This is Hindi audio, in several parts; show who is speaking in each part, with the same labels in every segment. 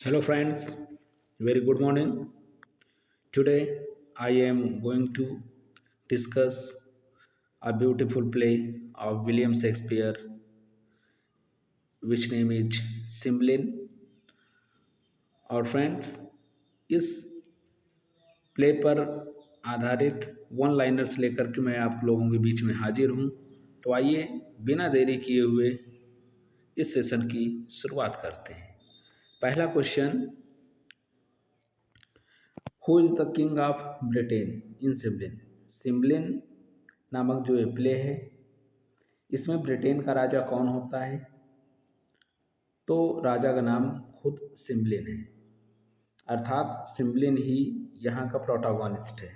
Speaker 1: Hello friends, very good morning. Today I am going to discuss a beautiful play of William Shakespeare which name is Cymbeline. और फ्रेंड्स इस प्ले पर आधारित वन लाइनर्स लेकर के मैं आप लोगों के बीच में हाजिर हूँ। तो आइए बिना देरी किए हुए इस सेशन की शुरुआत करते हैं। पहला question, who is the king of Britain in Cymbeline. Cymbeline नामक जो ये प्ले है इसमें ब्रिटेन का राजा कौन होता है? तो राजा का नाम खुद सिम्बलिन है, अर्थात सिम्बलिन ही यहाँ का प्रोटोगोनिस्ट है।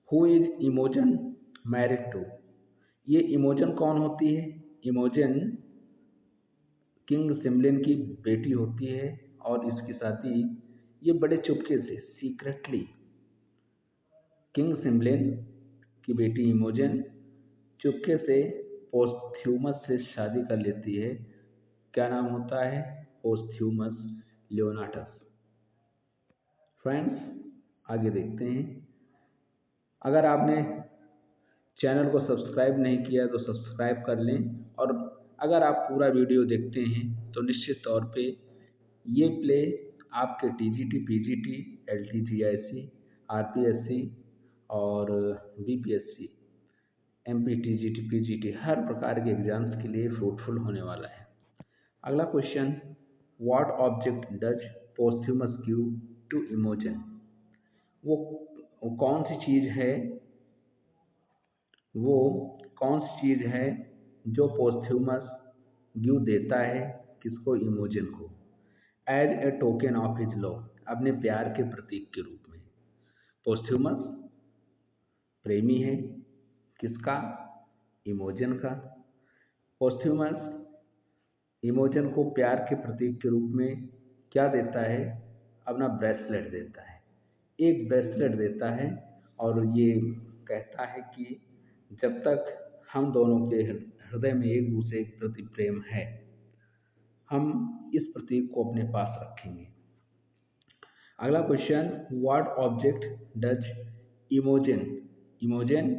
Speaker 1: Who is Imogen married to. ये इमोजन कौन होती है? इमोजन किंग सिम्बलिन की बेटी होती है और इसकी शादी ये बड़े चुपके से सीक्रेटली किंग सिम्बलिन की बेटी इमोजन चुपके से पोस्थ्यूमस से शादी कर लेती है। क्या नाम होता है? पोस्थ्यूमस लियोनाटस। फ्रेंड्स आगे देखते हैं। अगर आपने चैनल को सब्सक्राइब नहीं किया तो सब्सक्राइब कर लें, और अगर आप पूरा वीडियो देखते हैं तो निश्चित तौर पे ये प्ले आपके टीजीटी, पीजीटी, एलटीजीआईसी, आरपीएससी और बीपीएससी, एमपीटीजीटी, पीजीटी हर प्रकार के एग्जाम्स के लिए फ्रूटफुल होने वाला है। अगला question, what object does Posthumus give to Imogen. वो कौन सी चीज़ है, वो कौन सी चीज़ है जो पोस्थ्यूमस गिव देता है किसको? इमोजन को। As a token of his love, अपने प्यार के प्रतीक के रूप में। पोस्थ्यूमस प्रेमी है किसका? इमोजन का। पोस्थ्यूमस इमोजन को प्यार के प्रतीक के रूप में क्या देता है? अपना ब्रेसलेट देता है, एक ब्रेसलेट देता है, और ये कहता है कि जब तक हम दोनों के हृदय में एक दूसरे के प्रति प्रेम है हम इस प्रतीक को अपने पास रखेंगे। अगला क्वेश्चन, व्हाट ऑब्जेक्ट डज इमोजन। इमोजन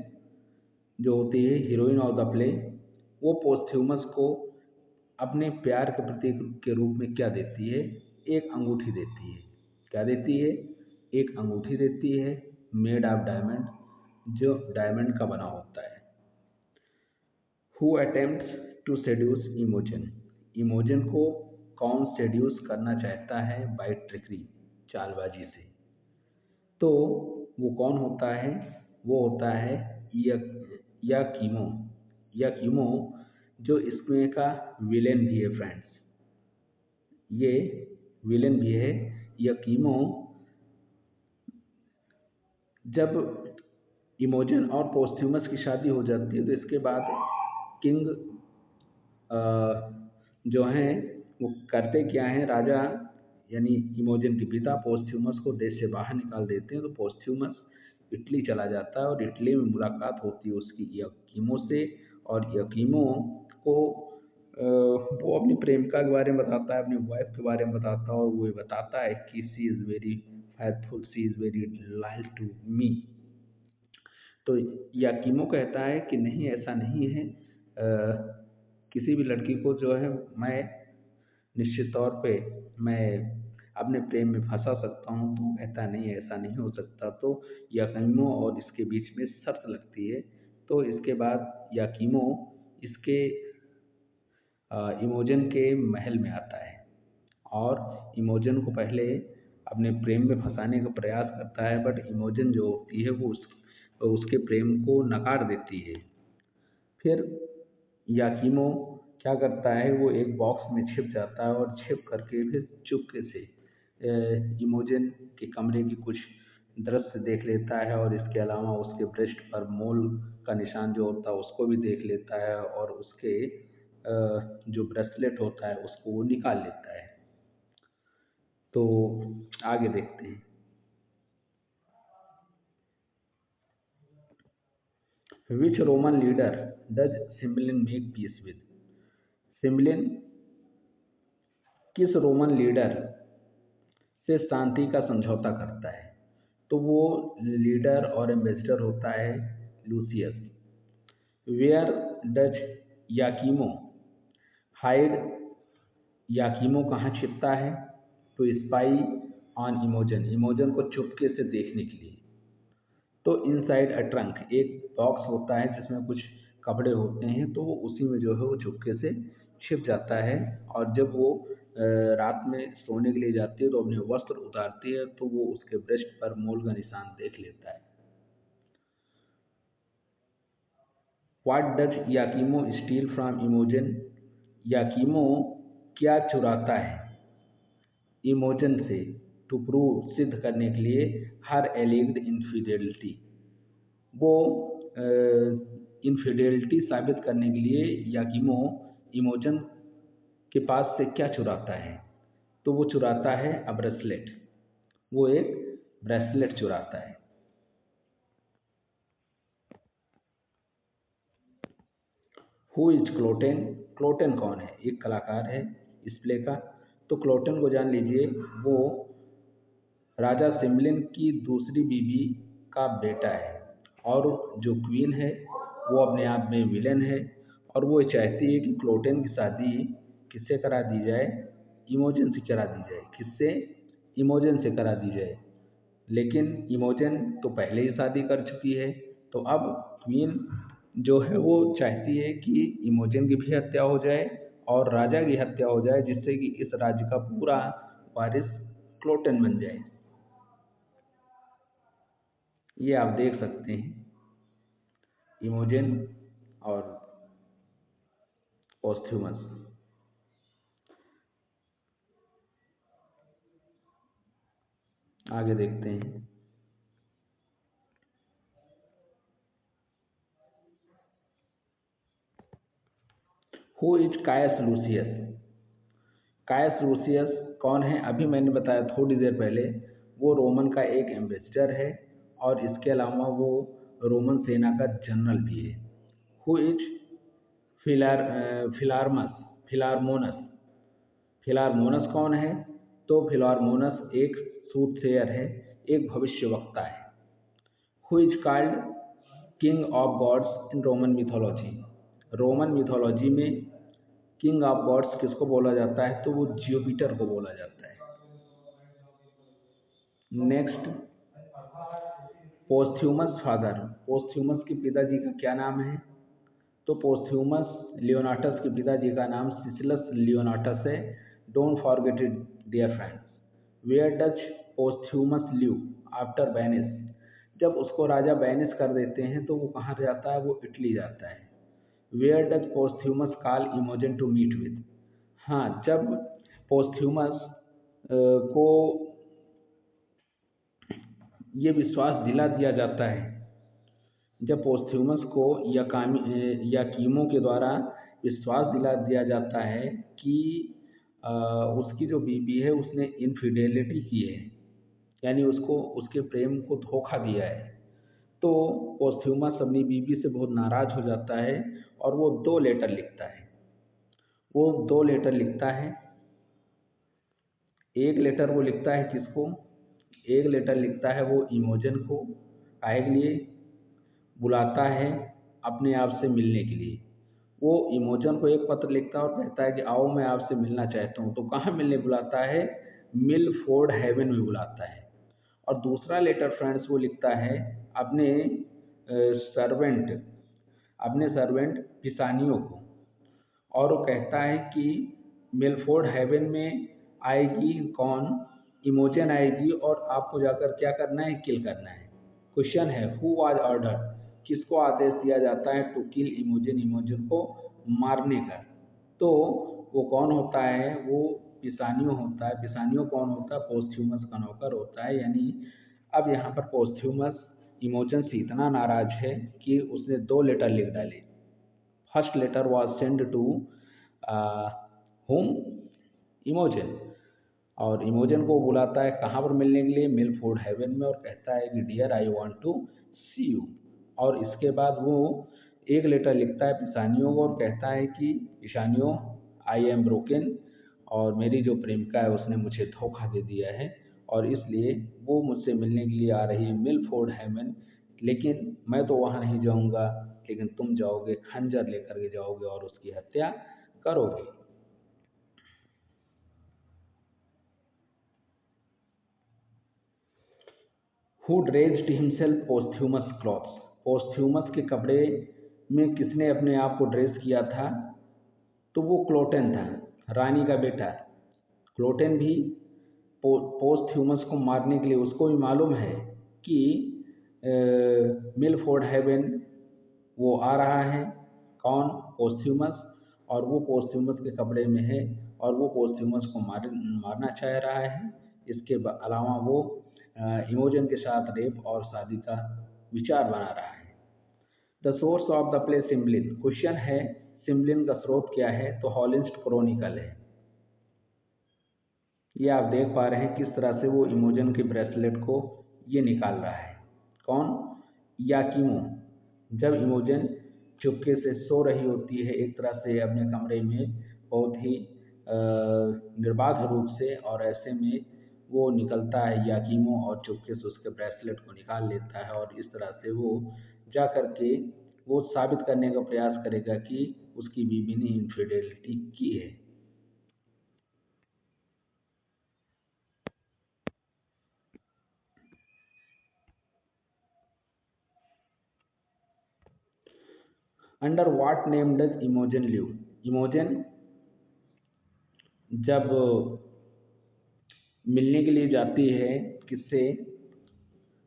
Speaker 1: जो होती है हीरोइन ऑफ द प्ले, वो पोस्थ्यूमस को अपने प्यार के प्रतीक के रूप में क्या देती है? एक अंगूठी देती है। क्या देती है? एक अंगूठी देती है मेड ऑफ डायमंड, जो डायमंड का बना होता है। Who attempts to seduce Imogen. Imogen को कौन सेड्यूस करना चाहता है? बाय ट्रिकरी, चालबाजी से। तो वो कौन होता है? वो होता है याकीमो। याकीमो जो इसमें का विलेन भी है फ्रेंड्स, ये विलेन भी है। याकीमो जब इमोजन और पोस्थ्यूमस की शादी हो जाती है तो इसके बाद किंग जो हैं वो करते क्या हैं? राजा यानी इमोजन के पिता पोस्थ्यूमस को देश से बाहर निकाल देते हैं। तो पोस्थ्यूमस इटली चला जाता है और इटली में मुलाकात होती है उसकी याकीमो से, और याकीमो को वो अपनी प्रेमिका के बारे में बताता है, अपनी वाइफ के बारे में बताता है, और वो ये बताता है कि she is very faithful, she is very loyal to me. तो याकीमो कहता है कि नहीं, ऐसा नहीं है, किसी भी लड़की को जो है मैं निश्चित तौर पे मैं अपने प्रेम में फंसा सकता हूँ। तो कहता नहीं, ऐसा नहीं हो सकता। तो याकीमो और इसके बीच में शर्त लगती है। तो इसके बाद याकीमो इसके इमोजन के महल में आता है और इमोजन को पहले अपने प्रेम में फंसाने का प्रयास करता है, बट इमोजन जो होती है वो उसके प्रेम को नकार देती है। फिर याकीमो क्या करता है? वो एक बॉक्स में छिप जाता है और छिप करके फिर चुपके से इमोजन के कमरे की कुछ दृश्य देख लेता है, और इसके अलावा उसके ब्रेस्ट पर मोल का निशान जो होता है उसको भी देख लेता है, और उसके जो ब्रेसलेट होता है उसको वो निकाल लेता है। तो आगे देखते हैं। Which Roman leader does Cymbeline make peace with. Cymbeline किस रोमन लीडर से शांति का समझौता करता है। तो वो लीडर और एम्बेसडर होता है लूसियस। वेयर डच याकीमो हाइड, याकीमो कहाँ छिपता है? तो स्पाई ऑन इमोजन, इमोजन को चुपके से देखने के लिए। तो इनसाइड अ ट्रंक, एक बॉक्स होता है जिसमें कुछ कपड़े होते हैं, तो वो उसी में जो है वो चुपके से छिप जाता है। और जब वो रात में सोने के लिए जाती है तो अपने वस्त्र उतारती है तो वो उसके ब्रेस्ट पर मोल का निशान देख लेता है। व्हाट डज याकीमो स्टील फ्रॉम इमोजन, याकीमो क्या चुराता है इमोजन से? टू प्रूव, सिद्ध करने के लिए, हर एलिग्ड इनफिडेलिटी, वो इनफिडेलिटी साबित करने के लिए याकीमो इमोजन के पास से क्या चुराता है? तो वो चुराता है अ ब्रेसलेट, वो एक ब्रेसलेट चुराता है। हु इज क्लोटेन, क्लोटेन कौन है? एक कलाकार है इस प्ले का। तो क्लोटेन को जान लीजिए, वो राजा सिमलिन की दूसरी बीवी का बेटा है। और जो क्वीन है वो अपने आप में विलेन है, और वो चाहती है कि क्लोटेन की शादी किससे करा दी जाए? इमोजन से करा दी जाए। किससे? इमोजन से करा दी जाए। लेकिन इमोजन तो पहले ही शादी कर चुकी है। तो अब क्वीन जो है वो चाहती है कि इमोजन की भी हत्या हो जाए और राजा की हत्या हो जाए, जिससे कि इस राज्य का पूरा वारिस क्लोटेन बन जाए। ये आप देख सकते हैं, इमोजन और पोस्थ्यूमस। आगे देखते हैं। हु इज कायस लूसियस, कायस लूसियस कौन है? अभी मैंने बताया थोड़ी देर पहले, वो रोमन का एक एम्बेसडर है और इसके अलावा वो रोमन सेना का जनरल भी है। हु इज फिलार फिलार्मस फिलारमोनस, फिलारमोनस कौन है? तो फिलारमोनस एक सूटसेयर है, एक भविष्यवक्ता है। Who is called king of gods in Roman mythology, Roman mythology में किंग ऑफ गॉड्स किसको बोला जाता है? तो वो जियोपिटर को बोला जाता है। नेक्स्ट, पोस्थ्यूमस फादर, पोस्थ्यूमस के पिताजी का क्या नाम है? तो पोस्थ्यूमस लियोनाटस के पिताजी का नाम सिसिलस लियोनाटस है। Don't forget it dear friends. Where does Posthumus live after Venice, जब उसको राजा वेनिस कर देते हैं तो वो कहाँ जाता है? वो इटली जाता है। Where does Posthumus call Imogen to meet with, हाँ, जब पोस्थ्यूमस को ये विश्वास दिला दिया जाता है, जब पोस्थ्यूमस को याकीमो के द्वारा विश्वास दिला दिया जाता है कि उसकी जो बीवी है उसने इनफिडेलिटी की है, यानी उसको उसके प्रेम को धोखा दिया है, तो पोस्थ्यूमस अपनी बीवी से बहुत नाराज हो जाता है और वो दो लेटर लिखता है। वो दो लेटर लिखता है। एक लेटर वो लिखता है किसको? एक लेटर लिखता है वो इमोजन को, काहे के लिए? बुलाता है अपने आप से मिलने के लिए। वो इमोजन को एक पत्र लिखता है और कहता है कि आओ मैं आपसे मिलना चाहता हूँ। तो कहाँ मिलने बुलाता है? मिलफोर्ड हेवन में बुलाता है। और दूसरा लेटर फ्रेंड्स वो लिखता है अपने सर्वेंट अपने सर्वेंट पिसानियों को, और वो कहता है कि मिलफोर्ड हेवन में आएगी कौन? इमोजन आएगी और आपको जाकर क्या करना है? किल करना है। क्वेश्चन है, हु वाज ऑर्डर, किसको आदेश दिया जाता है टू किल इमोजन, इमोजन को मारने का? तो वो कौन होता है? वो पिसानियो होता है। पिसानियो कौन होता है? पोस्थ्यूमस का नौकर होता है। यानी अब यहाँ पर पोस्थ्यूमस इमोजन से इतना नाराज है कि उसने दो लेटर लिख डाले। First letter was send to home, Imogen, और इमोजन को बुलाता है कहाँ पर मिलने के लिए? मिलफोर्ड हेवन में, और कहता है कि dear I want to see you. और इसके बाद वो एक लेटर लिखता है पिसानियों को और कहता है कि ईशानियों, आई एम ब्रोकन, और मेरी जो प्रेमिका है उसने मुझे धोखा दे दिया है और इसलिए वो मुझसे मिलने के लिए आ रही है मिलफोर्ड हेवन, लेकिन मैं तो वहाँ नहीं जाऊँगा, लेकिन तुम जाओगे, खंजर लेकर के जाओगे और उसकी हत्या करोगे। हु ड्रेस्ड हिमसेल्फ पोस्थ्यूमस क्लॉथ्स, पोस्थ्यूमस के कपड़े में किसने अपने आप को ड्रेस किया था? तो वो क्लोटेन था, रानी का बेटा। क्लोटेन भी पोस्थ्यूमस को मारने के लिए, उसको भी मालूम है कि मिलफोर्ड हेवन वो आ रहा है, कौन? पोस्थ्यूमस, और वो पोस्थ्यूमस के कपड़े में है और वो पोस्थ्यूमस को मारना चाह रहा है। इसके अलावा वो इमोजन के साथ रेप और शादी का विचार बना रहा है। The source of the play Cymbeline, question है सिम्बलिन का स्रोत क्या है? तो हॉलिस्ट क्रॉनिकल है। ये आप देख पा रहे हैं किस तरह से वो इमोजन के ब्रेसलेट को ये निकाल रहा है। कौन? याकीमो। जब इमोजन चुपके से सो रही होती है एक तरह से अपने कमरे में, बहुत ही निर्बाध रूप से, और ऐसे में वो निकलता है याकीमो और चुपके से उसके ब्रेसलेट को निकाल लेता है, और इस तरह से वो जा कर के वो साबित करने का प्रयास करेगा कि उसकी बीवी ने इनफिडेलिटी की है। Under what name does Imogen live? Imogen जब मिलने के लिए जाती है, किससे?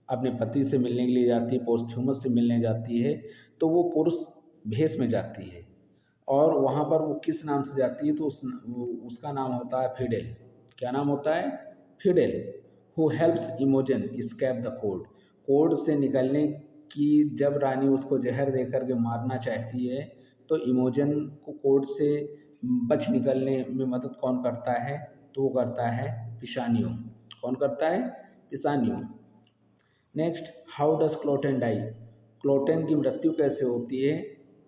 Speaker 1: अपने पति से मिलने के लिए जाती है, पोस्थ्यूमस से मिलने जाती है, तो वो पुरुष भेष में जाती है, और वहाँ पर वो किस नाम से जाती है? तो उसका नाम होता है फिडेल। क्या नाम होता है? Fidele. Who helps Imogen escape the court, court से निकलने की, जब रानी उसको जहर दे करके मारना चाहती है, तो इमोजन को कोड से बच निकलने में मदद कौन करता है? तो वो करता है पिशानियो। कौन करता है? Pisanio. Next, how does Cloten die? Cloten की मृत्यु कैसे होती है?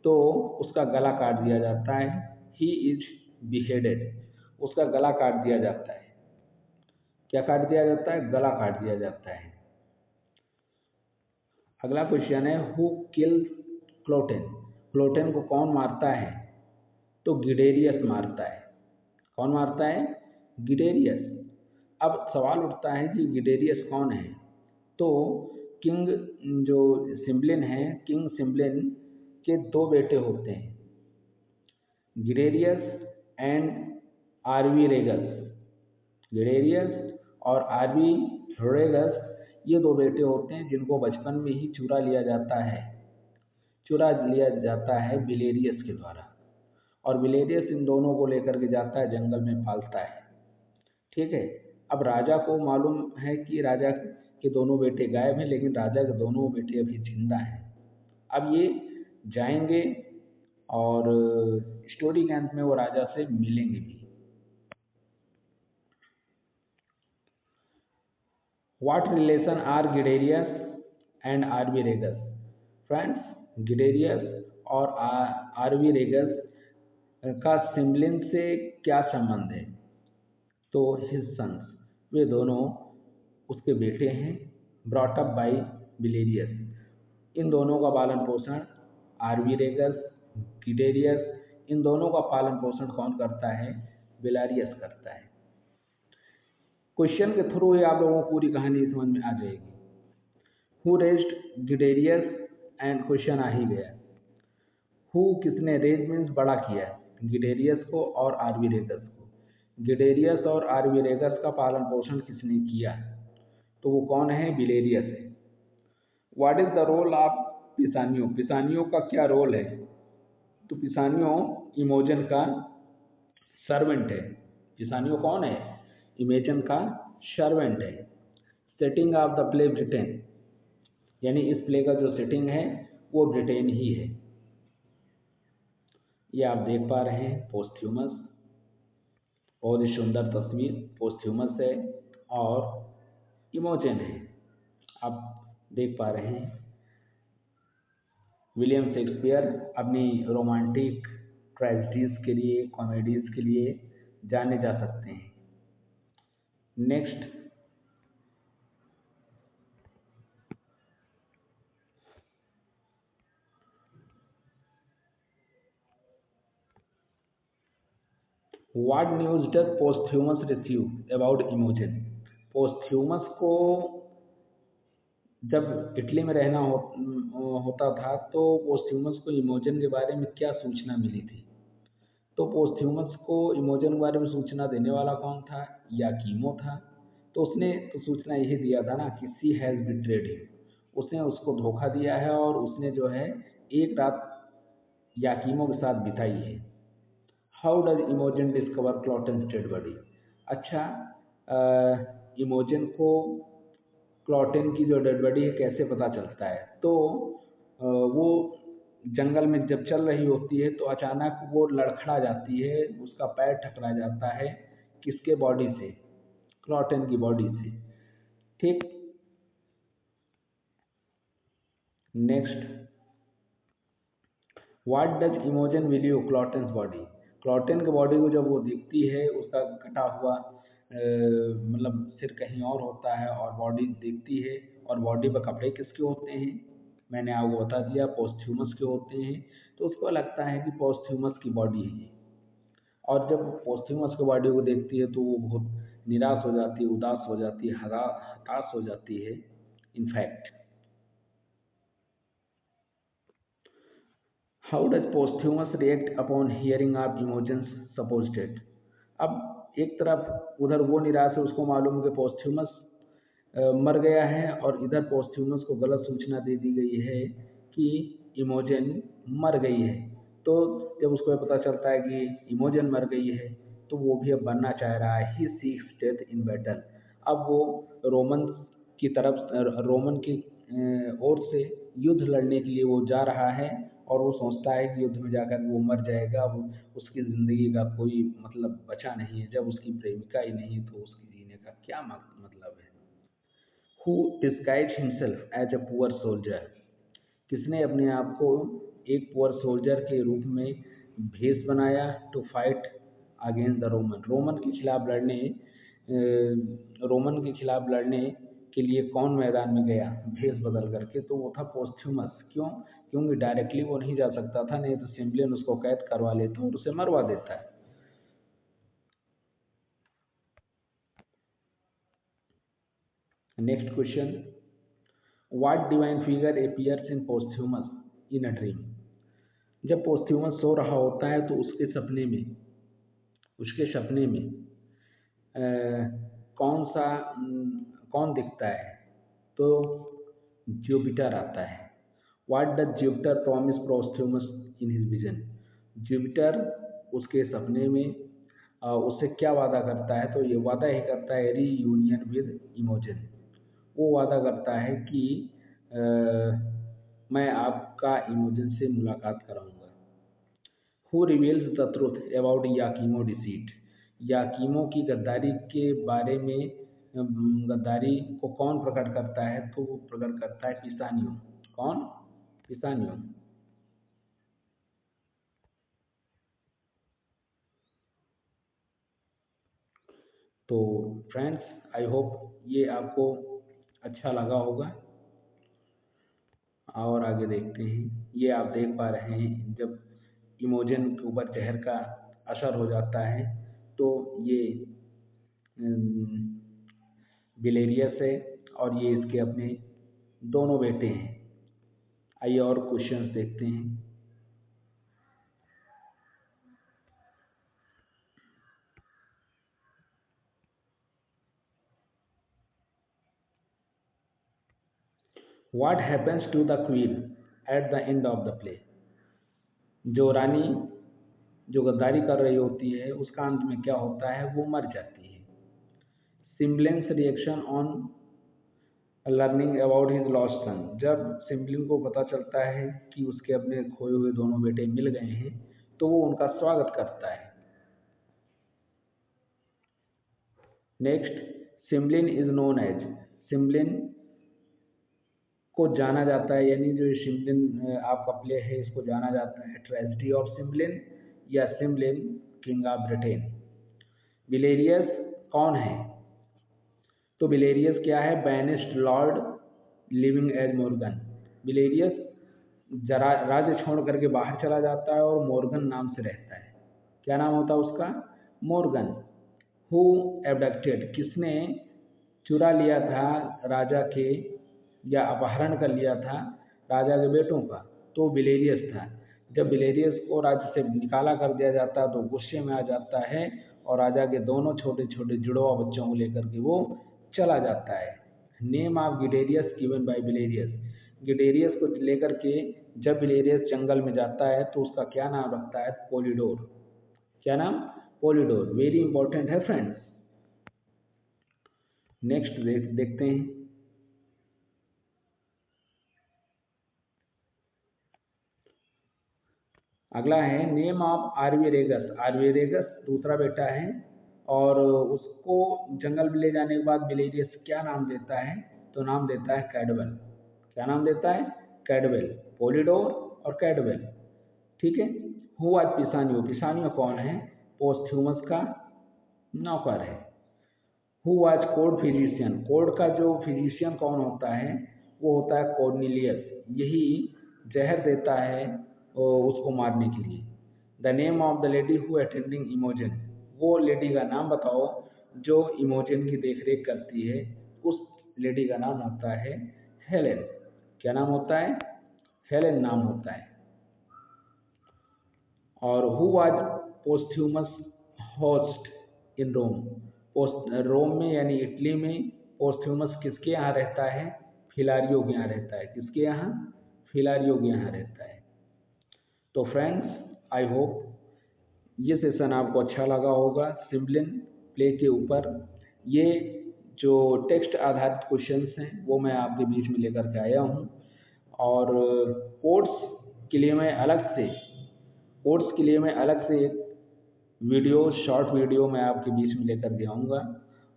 Speaker 1: तो उसका गला काट दिया जाता है। ही इज बिहेडेड, उसका गला काट दिया जाता है। क्या काट दिया जाता है? गला काट दिया जाता है। अगला क्वेश्चन है, हु किल्स क्लोटेन? क्लोटेन को कौन मारता है? तो गिडेरियस मारता है। कौन मारता है? गिडेरियस। अब सवाल उठता है कि गिडेरियस कौन है? तो किंग जो सिम्बलिन है, किंग सिम्बलिन के दो बेटे होते हैं, गिडेरियस एंड आरवी रेगस। गिडेरियस और आरवी रेगस, ये दो बेटे होते हैं जिनको बचपन में ही चुरा लिया जाता है विलेरियस के द्वारा, और विलेरियस इन दोनों को लेकर के जाता है, जंगल में पालता है। ठीक है। अब राजा को मालूम है कि राजा के दोनों बेटे गायब हैं, लेकिन राजा के दोनों बेटे अभी जिंदा हैं। अब ये जाएंगे और स्टोरी के अंत में वो राजा से मिलेंगे भी। What relation are Guiderius and Arviragus? Friends, Guiderius और आरवी रेगस का सिम्बलिन से क्या संबंध है? तो हिज सन्स, वे दोनों उसके बेटे हैं, ब्रॉट अप बाई बिलेरियस। इन दोनों का पालन पोषण आरवी रेगस, गिडेरियस, इन दोनों का पालन पोषण कौन करता है? बिलारियस करता है। क्वेश्चन के थ्रू ही आप लोगों को पूरी कहानी समझ में आ जाएगी। Who raised Guiderius? And question आ ही गया। हु किसने? रेज मीन्स बड़ा किया, गिडेरियस को और आरवी रेगस को। गिडेरियस और आरवी रेगस का पालन पोषण किसने किया? तो वो कौन है? बिलेरियस है। What is the role of Pisanio? Pisanio का क्या रोल है? तो पिसानियो इमोजन का सर्वेंट है। पिसानियो कौन है? इमोजन का सर्वेंट है। Setting of the play Britain, यानी इस प्ले का जो सेटिंग है वो ब्रिटेन ही है। ये आप देख पा रहे हैं पोस्थ्यूमस, बहुत ही सुंदर तस्वीर पोस्थ्यूमस है और इमोजन है। आप देख पा रहे हैं विलियम शेक्सपियर अपनी रोमांटिक ट्रेजेडीज के लिए, कॉमेडीज के लिए जाने जा सकते हैं। Next, what news does Posthumus receive about Imogen? Posthumus को जब इटली में रहना होता था तो पोस्थ्यूमस को इमोजन के बारे में क्या सूचना मिली थी? तो पोस्थ्यूमस को इमोजन के बारे में सूचना देने वाला कौन था? याकीमो था। तो उसने तो सूचना यही दिया था ना कि सी हैज़ बिट्रेड हिम, उसने उसको धोखा दिया है और उसने जो है एक रात याकीमो के साथ बिताई है। How does Imogen discover Cloten's dead body? अच्छा, इमोजन को क्लॉटेन की जो डेड बॉडी है कैसे पता चलता है? तो वो जंगल में जब चल रही होती है तो अचानक वो लड़खड़ा जाती है, उसका पैर टकरा जाता है किसके बॉडी से? क्लॉटेन की बॉडी से। ठीक। Next, what does Imogen believe Cloten's body? Cloten की बॉडी को जब वो दिखती है उसका कटा हुआ मतलब सिर कहीं और होता है और बॉडी दिखती है, और बॉडी पर कपड़े किसके होते हैं? मैंने आपको बता दिया, पोस्थ्यूमस के होते हैं। तो उसको लगता है कि पोस्थ्यूमस की बॉडी है ये। और जब पोस्थ्यूमस की बॉडी को देखती है तो वो बहुत निराश हो जाती है, उदास हो जाती है, हताश हो जाती है in fact. How does Posthumus react upon hearing of Imogen's supposed? अब एक तरफ उधर वो निराश है, उसको मालूम है कि पोस्थ्यूमस मर गया है, और इधर पोस्थ्यूमस को गलत सूचना दे दी गई है कि इमोजन मर गई है। तो जब उसको पता चलता है कि इमोजन मर गई है तो वो भी अब बनना चाह रहा है। He seeks death in battle. अब वो रोमन की तरफ, रोमन की ओर से युद्ध लड़ने के लिए वो जा रहा है, और वो सोचता है कि युद्ध में जाकर वो मर जाएगा, वो उसकी ज़िंदगी का कोई मतलब बचा नहीं है। जब उसकी प्रेमिका ही नहीं तो उसकी जीने का क्या मतलब है? Who disguise himself as a poor soldier? किसने अपने आप को एक पुअर सोल्जर के रूप में भेष बनाया? To fight against the Roman. Roman के खिलाफ लड़ने के लिए कौन मैदान में गया भेष बदल करके? तो वो था पोस्थ्यूमस। क्यों? क्योंकि डायरेक्टली वो नहीं जा सकता था, नहीं तो सिम्बलियन उसको कैद करवा लेता और उसे मरवा देता है। Next question, what divine figure appears in Posthumus in a dream? जब पोस्थ्यूमस सो रहा होता है तो उसके सपने में अ, कौन सा कौन दिखता है? तो जुपिटर आता है। What does Jupiter promise Posthumus in his vision? Jupiter उसके सपने में उससे क्या वादा करता है? तो ये वादा ही करता है रीयूनियन विद इमोजन। वो वादा करता है कि अ, मैं आपका इमोजन से मुलाकात कराऊंगा। Who reveals the truth about Iachimo deceit? Iachimo की गद्दारी के बारे में गद्दारी को कौन प्रकट करता है? तो वो प्रकट करता है पिसानियो। कौन? पिसानियो। तो फ्रेंड्स, आई होप ये आपको अच्छा लगा होगा, और आगे देखते हैं। ये आप देख पा रहे हैं जब इमोजन के ऊपर जहर का असर हो जाता है तो ये बिलेरियस है, और ये इसके अपने दोनों बेटे हैं। आइए और क्वेश्चंस देखते हैं। What happens to the queen at the end of the play? जो रानी जो गद्दारी कर रही होती है उसका अंत में क्या होता है? वो मर जाती है। Cymbeline's reaction on learning about his lost son? जब सिम्बलिंग को पता चलता है कि उसके अपने खोए हुए दोनों बेटे मिल गए हैं तो वो उनका स्वागत करता है। Next, Cymbeline is known as? Cymbeline को जाना जाता है, यानी जो सिम्बलिन आपका प्ले है इसको जाना जाता है ट्रेजेडी ऑफ सिम्बलिन या Cymbeline king of Britain. Belarius कौन है? तो बिलेरियस क्या है? Banished lord living as Morgan. Belarius जरा राज्य छोड़ करके बाहर चला जाता है और मोर्गन नाम से रहता है। क्या नाम होता है उसका? मोर्गन। हु एबडक्टेड, किसने चुरा लिया था राजा के या अपहरण कर लिया था राजा के बेटों का? तो बिलेरियस था। जब बिलेरियस को राज्य से निकाला कर दिया जाता है तो गुस्से में आ जाता है और राजा के दोनों छोटे छोटे जुड़वा बच्चों को लेकर के वो चला जाता है। नेम ऑफ गिडेरियस गिवन बाय बिलेरियस, गिडेरियस को लेकर के जब बिलेरियस जंगल में जाता है तो उसका क्या नाम रखता है? पोलिडोर। क्या नाम? पोलिडोर। वेरी इंपॉर्टेंट है फ्रेंड्स। नेक्स्ट देखते हैं। अगला है नेम ऑफ आर्विरेगस। आर्विरेगस दूसरा बेटा है और उसको जंगल में ले जाने के बाद बिलेरियस क्या नाम देता है? तो नाम देता है कैडवेल। क्या नाम देता है? कैडवेल। पोलिडोर और कैडवेल। ठीक है। हु वाज पिसानियो, पिसानियो कौन है? पोस्थ्यूमस का नौकर है। Who was code physician, code का जो फिजिशियन कौन होता है? वो होता है कॉर्निलियस। यही जहर देता है उसको मारने के लिए। The name of the lady who attending Imogen, वो लेडी का नाम बताओ जो इमोजन की देखरेख करती है। उस लेडी का नाम होता है हेलेन। क्या नाम होता है? हेलेन नाम होता है। और हु वाज पोस्थ्यूमस होस्ट इन रोम, रोम में यानी इटली में पोस्थ्यूमस किसके यहाँ रहता है? फिलारियो के यहाँ रहता है। किसके यहाँ? फिलारियो के यहाँ रहता है। तो फ्रेंड्स, आई होप ये सेशन आपको अच्छा लगा होगा सिबलिंग प्ले के ऊपर। ये जो टेक्स्ट आधारित क्वेश्चंस हैं वो मैं आपके बीच में लेकर के आया हूँ और कोर्स के लिए मैं अलग से एक वीडियो, शॉर्ट वीडियो मैं आपके बीच में लेकर के आऊँगा।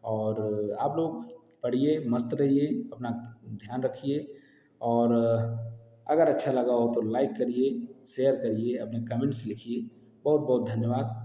Speaker 1: और आप लोग पढ़िए, मस्त रहिए, अपना ध्यान रखिए और अगर अच्छा लगा हो तो लाइक करिए, शेयर करिए, अपने कमेंट्स लिखिए। बहुत बहुत धन्यवाद।